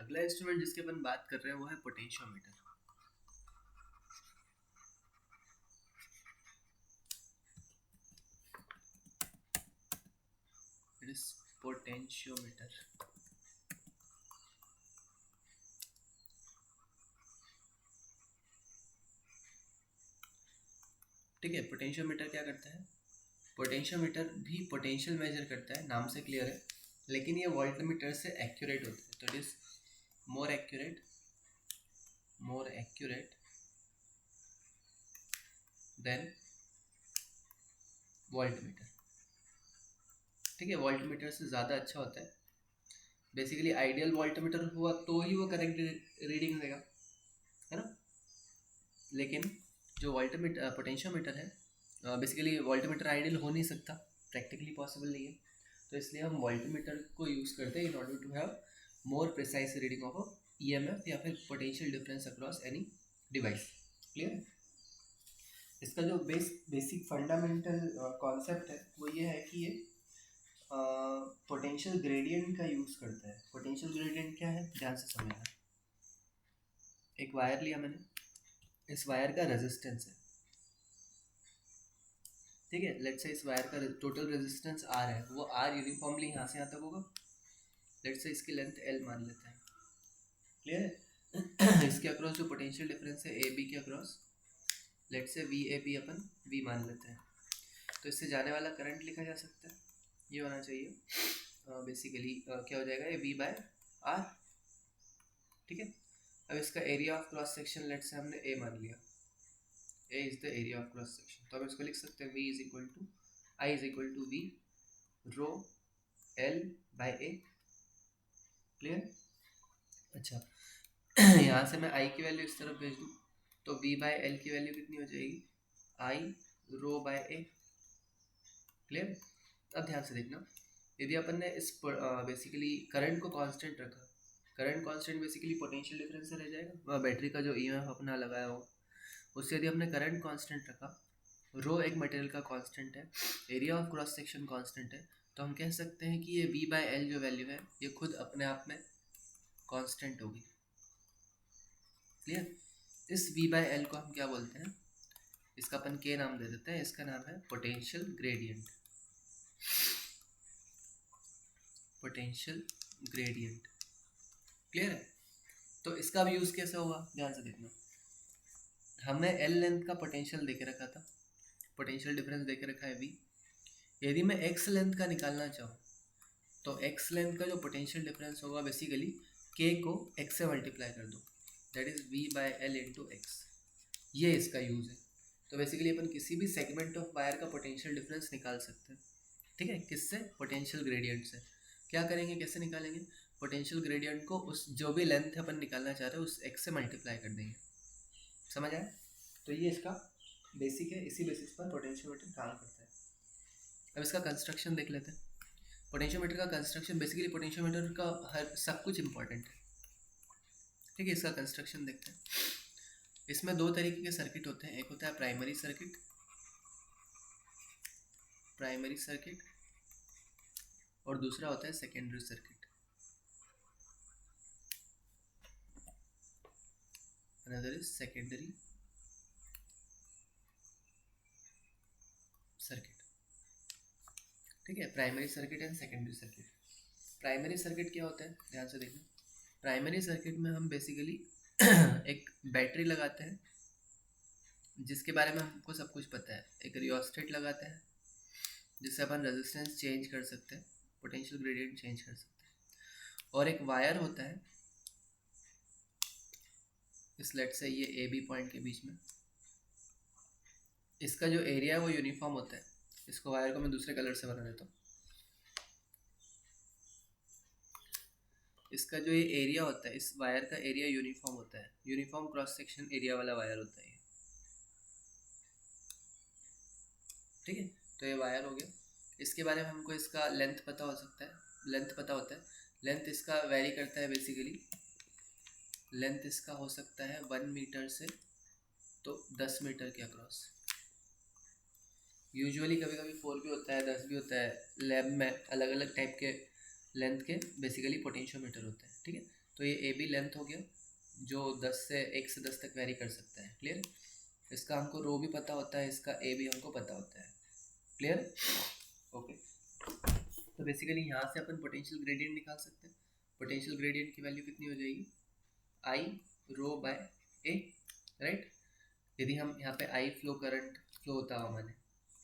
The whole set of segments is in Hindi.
अगला इंस्ट्रूमेंट जिसके अपन बात कर रहे हैं वो है पोटेंशियोमीटर। It is potentiometer. ठीक है, पोटेंशियोमीटर क्या करता है? पोटेंशियोमीटर भी पोटेंशियल मेजर करता है, नाम से क्लियर है, लेकिन ये वोल्टमीटर से एक्यूरेट होता है। तो it is more accurate then voltmeter. ठीक है, वोल्टमीटर से ज़्यादा अच्छा होता है। बेसिकली आइडियल वोल्टमीटर हुआ तो ही वो करेक्ट रीडिंग देगा, है ना। लेकिन जो वोल्टमीटर पोटेंशियोमीटर है, बेसिकली वोल्टमीटर आइडियल हो नहीं सकता, प्रैक्टिकली पॉसिबल नहीं है। तो इसलिए हम वोल्टमीटर को यूज़ करते हैं in order to have more precise reading of a EMF या फिर potential difference across any device. Clear है? इसका जो बेसिक फंडामेंटल कॉन्सेप्ट है वो ये है कि ये पोटेंशियल ग्रेडियंट का यूज़ करता है। पोटेंशियल ग्रेडियंट क्या है, ध्यान से समझना। एक वायर लिया मैंने, इस वायर का रेजिस्टेंस है, ठीक है। लेट्स से इस वायर का टोटल रेजिस्टेंस आर है, वो आर यूनिफॉर्मली यहाँ से यहाँ तक होगा। लेट्स से इसकी लेंथ एल मान लेते हैं। क्लियर है? इसके अक्रॉस जो पोटेंशियल डिफरेंस है ए बी के across, let's say V A B अपन वी मान लेते हैं। तो इससे जाने वाला करंट लिखा जा सकता है, ये होना चाहिए बेसिकली क्या हो जाएगा, ये वी बाय आर। ठीक है, अब इसका area of cross section let's say हमने ए मान लिया, A is the area of cross section. तो हम इसको लिख सकते हैं v is equal to I is equal to V rho L by A. Clear? अच्छा, यहाँ से मैं आई की वैल्यू इस तरफ भेज दूँ तो v बाय एल की वैल्यू कितनी हो जाएगी, आई रो बाय ए। क्लियर? अब ध्यान से देखना, यदि अपन ने इस बेसिकली करंट को कांस्टेंट रखा, current constant basically potential difference से रह जाएगा, बैटरी का जो ईएमएफ अपना लगाया हो उससे यदि हमने करंट कांस्टेंट रखा, रो एक मटेरियल का कांस्टेंट है, area of cross section constant है, तो हम कह सकते हैं कि ये v बाय एल जो वैल्यू है ये खुद अपने आप में कांस्टेंट होगी। क्लियर? इस v बाय एल को हम क्या बोलते हैं, इसका अपन k नाम दे देते हैं, इसका नाम है potential gradient. Potential gradient. Clear है? तो इसका भी यूज़ कैसे होगा, ध्यान से देखना। हमने एल लेंथ का पोटेंशियल दे के रखा था, पोटेंशियल डिफरेंस दे के रखा है v। यदि मैं x लेंथ का निकालना चाहूँ तो x लेंथ का जो पोटेंशियल डिफरेंस होगा बेसिकली k को x से मल्टीप्लाई कर दो, that is v by L into x. ये इसका यूज़ है। तो बेसिकली अपन किसी भी सेगमेंट ऑफ वायर का पोटेंशियल डिफरेंस निकाल सकते हैं। ठीक है, किससे? पोटेंशियल ग्रेडियंट से। क्या करेंगे, कैसे निकालेंगे? पोटेंशियल ग्रेडियंट को उस जो भी लेंथ अपन निकालना चाह रहे हैं उस x से मल्टीप्लाई कर देंगे। समझ आया? तो ये इसका बेसिक है, इसी बेसिस पर पोटेंशियोमीटर काम करता है। अब इसका कंस्ट्रक्शन देख लेते हैं। पोटेंशियोमीटर का कंस्ट्रक्शन, बेसिकली पोटेंशियोमीटर का हर सब कुछ इंपॉर्टेंट है। ठीक है, इसका कंस्ट्रक्शन देखते हैं। इसमें दो तरीके के सर्किट होते हैं, एक होता है प्राइमरी सर्किट और दूसरा होता है secondary circuit. Another is secondary circuit. ठीक है, primary circuit and secondary circuit. Primary circuit क्या होता है, ध्यान से देखना। प्राइमरी सर्किट में हम बेसिकली एक बैटरी लगाते हैं जिसके बारे में हमको सब कुछ पता है, एक रियोस्टेट लगाते हैं जिससे अपन रेजिस्टेंस चेंज कर सकते हैं, पोटेंशियल ग्रेडियंट चेंज कर सकते हैं, और एक वायर होता है इस लेट से ये ए बी पॉइंट के बीच में, इसका जो एरिया है वो यूनिफॉर्म होता है। इसको वायर को मैं दूसरे कलर से बना देता हूँ। इसका जो ये एरिया होता है, इस वायर का एरिया यूनिफॉर्म होता है, यूनिफॉर्म क्रॉस सेक्शन एरिया वाला वायर होता है ये। ठीक है, तो ये वायर हो गया। इसके बारे में हमको इसका लेंथ पता हो सकता है, लेंथ पता होता है। लेंथ इसका वेरी करता है, बेसिकली लेंथ इसका हो सकता है 1 मीटर से तो 10 मीटर के अक्रॉस। यूजुअली कभी कभी 4 भी होता है, 10 भी होता है। लैब में अलग अलग टाइप के लेंथ के बेसिकली पोटेंशियोमीटर होते हैं। ठीक है, तो ये ए बी लेंथ हो गया जो 10 से 1 से 10 तक वेरी कर सकता है। क्लियर? इसका हमको रो भी पता होता है, इसका ए भी हमको पता होता है। क्लियर? ओके। तो बेसिकली यहाँ से अपन पोटेंशियल ग्रेडियंट निकाल सकते हैं। पोटेंशियल ग्रेडियंट की वैल्यू कितनी हो जाएगी? आई रो बाय ए, राइट? यदि हम यहाँ पे आई फ्लो करंट फ्लो होता हुआ माने,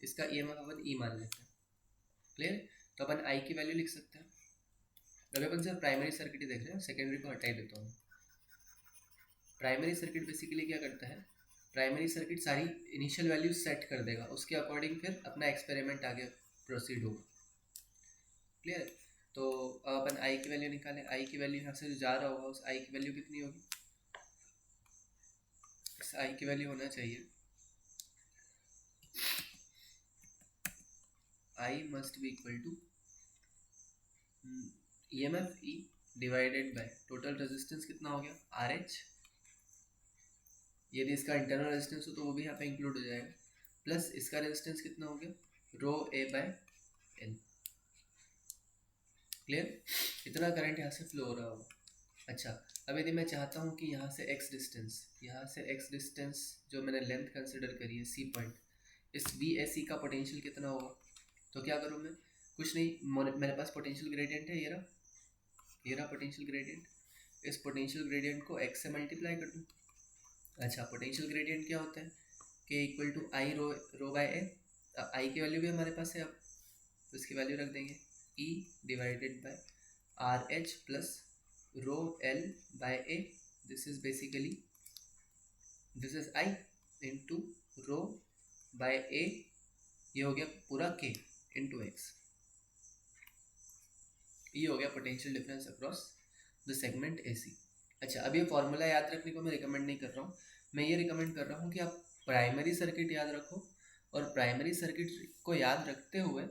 इसका ईएमएफ अपन ई मान लेते हैं। क्लियर? तो अपन आई की वैल्यू लिख सकते हैं। अभी अपन सिर्फ प्राइमरी सर्किट ही देख रहे हैं, सेकेंडरी को हटा ही देता हूँ। प्राइमरी सर्किट बेसिकली क्या करता है, प्राइमरी सर्किट सारी इनिशियल वैल्यूज सेट कर देगा, उसके अकॉर्डिंग फिर अपना एक्सपेरिमेंट आगे प्रोसीड होगा। क्लियर? तो अपन आई की वैल्यू निकालें। आई की वैल्यू यहाँ से जो जा रहा होगा उस आई की वैल्यू कितनी होगी? इस आई की वैल्यू होना चाहिए I must be equal to EMF E divided by total resistance कितना हो गया? RH। यदि इसका इंटरनल रेजिस्टेंस हो तो वो भी यहाँ पे इंक्लूड हो जाएगा, प्लस इसका रेजिस्टेंस कितना हो गया? रो ए बाय एल। क्लियर? इतना करंट यहाँ से फ्लो हो रहा होगा। अच्छा, अब यदि मैं चाहता हूँ कि यहाँ से x डिस्टेंस जो मैंने लेंथ कंसिडर करी है C पॉइंट, इस VSE का पोटेंशियल कितना होगा, तो क्या करूँ मैं? कुछ नहीं, मेरे पास पोटेंशियल ग्रेडियंट है, ये रहा पोटेंशियल ग्रेडियंट। इस पोटेंशियल ग्रेडियंट को x से मल्टीप्लाई कर दूँ। अच्छा, पोटेंशियल ग्रेडियंट क्या होता है? K equal to I rho by A. I की वैल्यू भी हमारे पास है, अब तो इसकी वैल्यू रख देंगे E divided by RH plus rho L by A। This is I into rho by A, ये हो गया पूरा K इंटू X। ये हो गया potential difference across the segment AC। अच्छा, अब ये फॉर्मूला याद रखने को मैं रिकमेंड नहीं कर रहा हूँ, मैं ये रिकमेंड कर रहा हूँ कि आप प्राइमरी सर्किट याद रखो, और प्राइमरी सर्किट को याद रखते हुए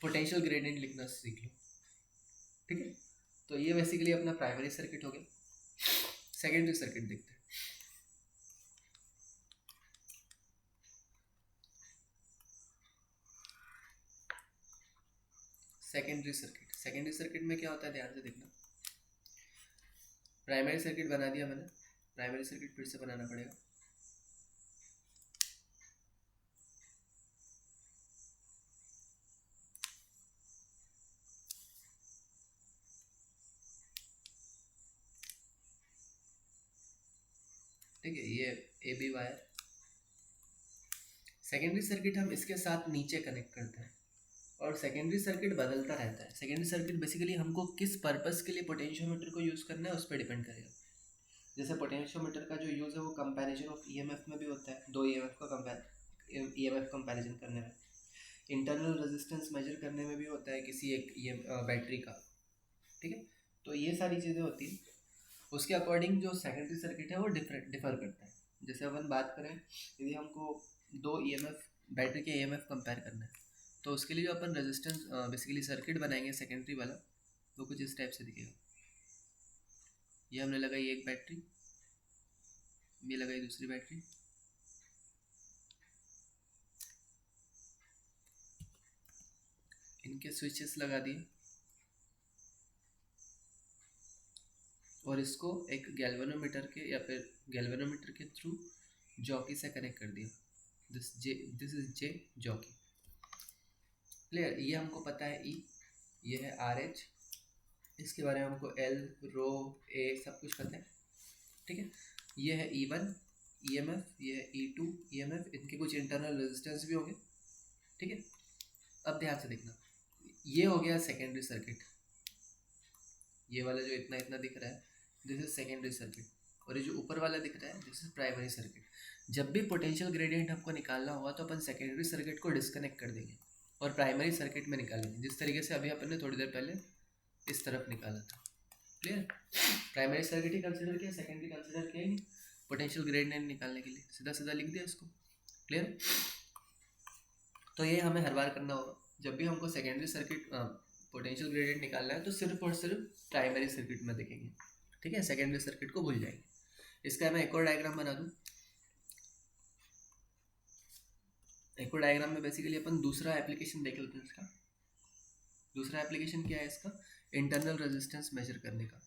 पोटेंशियल ग्रेडियंट लिखना सीख लो। ठीक है? तो ये बेसिकली अपना प्राइमरी सर्किट हो गया। सेकेंडरी सर्किट देखते हैं। सेकेंडरी सर्किट में क्या होता है, ध्यान से देखना। प्राइमरी सर्किट बना दिया मैंने, प्राइमरी सर्किट फिर से बनाना पड़ेगा। ठीक है, ये A B wire. Secondary circuit हम इसके साथ नीचे कनेक्ट करते हैं, और सेकेंडरी सर्किट बदलता रहता है। सेकेंडरी सर्किट बेसिकली हमको किस पर्पस के लिए पोटेंशियोमीटर को यूज़ करना है उस पर डिपेंड करेगा। जैसे पोटेंशियोमीटर का जो यूज़ है वो कंपैरिजन ऑफ EMF में भी होता है, दो EMF का EMF कंपैरिजन करने में, इंटरनल रेजिस्टेंस मेजर करने में भी होता है किसी एक बैटरी का। ठीक है? तो ये सारी चीज़ें होती हैं, उसके अकॉर्डिंग जो सेकेंडरी सर्किट है वो डिफर करता है। जैसे अपन बात करें, यदि हमको दो EMF बैटरी के EMF कंपेयर करना है, तो उसके लिए जो अपन रेजिस्टेंस बेसिकली सर्किट बनाएंगे सेकेंडरी वाला, वो कुछ इस टाइप से दिखेगा। ये हमने लगाई एक बैटरी, ये लगाई दूसरी बैटरी, इनके स्विचेस लगा दिए, और इसको एक गैल्वेनोमीटर के या फिर गैल्वेनोमीटर के थ्रू जॉकी से कनेक्ट कर दिया। This is J jockey. Clear? ये हमको पता है E, ये है RH, इसके बारे में हमको L रो A सब कुछ पता है। ठीक है? ये है E1 EMF, ये है E2 EMF, इनके कुछ इंटरनल रेजिस्टेंस भी होंगे। ठीक है? अब ध्यान से देखना, ये हो गया सेकेंडरी सर्किट, ये वाला जो इतना इतना दिख रहा है दिस इज सेकेंडरी सर्किट, और ये जो ऊपर वाला दिख रहा है दिस इज प्राइमरी सर्किट। जब भी पोटेंशियल ग्रेडियंट हमको निकालना होगा तो अपन सेकेंडरी सर्किट को डिस्कनेक्ट कर देंगे और प्राइमरी सर्किट में निकालेंगे, जिस तरीके से अभी अपन ने थोड़ी देर पहले इस तरफ निकाला था। क्लियर? प्राइमरी सर्किट ही कंसिडर किया, सेकेंडरी कंसिडर किया ही नहीं पोटेंशियल ग्रेडियंट निकालने के लिए, सीधा सीधा लिख दिया इसको। क्लियर? तो ये हमें हर बार करना होगा जब भी हमको सेकेंडरी सर्किट पोटेंशियल ग्रेडियंट निकालना है, तो सिर्फ और सिर्फ प्राइमरी सर्किट में देखेंगे। ठीक है? सेकेंडरी सर्किट को भूल जाएंगे। इसका मैं एक और डायग्राम बना दूं। एक और डायग्राम में बेसिकली अपन दूसरा एप्लीकेशन देख लेते हैं। इसका दूसरा एप्लीकेशन क्या है? इसका इंटरनल रेजिस्टेंस मेजर करने का।